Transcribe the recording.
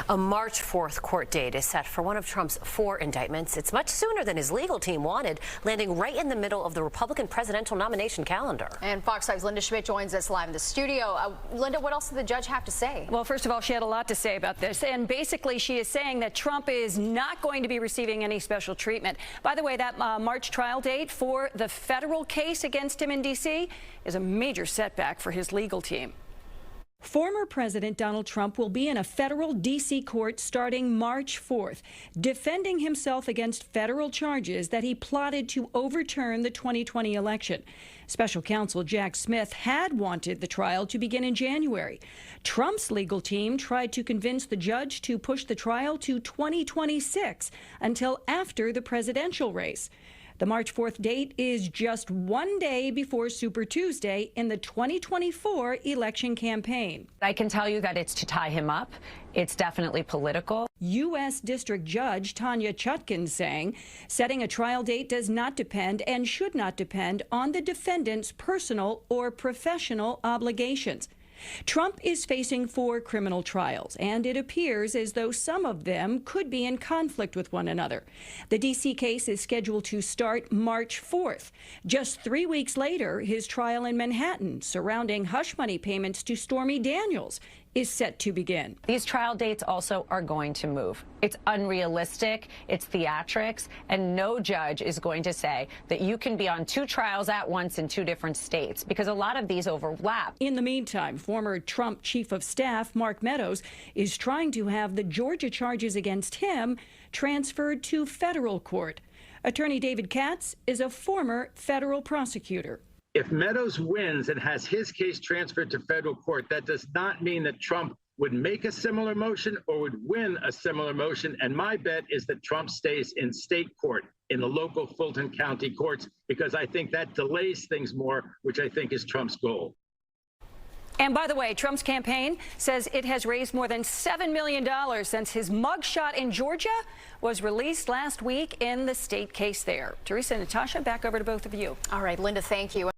A March 4th court date is set for one of Trump's 4 indictments. It's much sooner than his legal team wanted, landing right in the middle of the Republican presidential nomination calendar. And Fox 5's Linda Schmidt joins us live in the studio. Linda, what else did the judge have to say? Well, first of all, she had a lot to say about this. And basically, she is saying that Trump is not going to be receiving any special treatment. By the way, that March trial date for the federal case against him in D.C. is a major setback for his legal team. Former President Donald Trump will be in a federal D.C. court starting March 4th, defending himself against federal charges that he plotted to overturn the 2020 election. Special counsel Jack Schmidt had wanted the trial to begin in January. Trump's legal team tried to convince the judge to push the trial to 2026 until after the presidential race. The March 4th date is just one day before Super Tuesday in the 2024 election campaign. I can tell you that it's to tie him up. It's definitely political. U.S. District Judge Tanya Chutkan saying setting a trial date does not depend and should not depend on the defendant's personal or professional obligations. Trump is facing 4 criminal trials, and it appears as though some of them could be in conflict with one another. The D.C. case is scheduled to start March 4th. Just 3 weeks later, his trial in Manhattan surrounding hush money payments to Stormy Daniels is set to begin. These trial dates also are going to move. It's unrealistic, it's theatrics, and no judge is going to say that you can be on 2 trials at once in 2 different states, because a lot of these overlap. In the meantime, former Trump Chief of Staff Mark Meadows is trying to have the Georgia charges against him transferred to federal court. Attorney David Katz is a former federal prosecutor. If Meadows wins and has his case transferred to federal court, that does not mean that Trump would make a similar motion or would win a similar motion. And my bet is that Trump stays in state court, in the local Fulton County courts, because I think that delays things more, which I think is Trump's goal. And by the way, Trump's campaign says it has raised more than $7 million since his mugshot in Georgia was released last week in the state case there. Teresa and Natasha, back over to both of you. All right, Linda, thank you.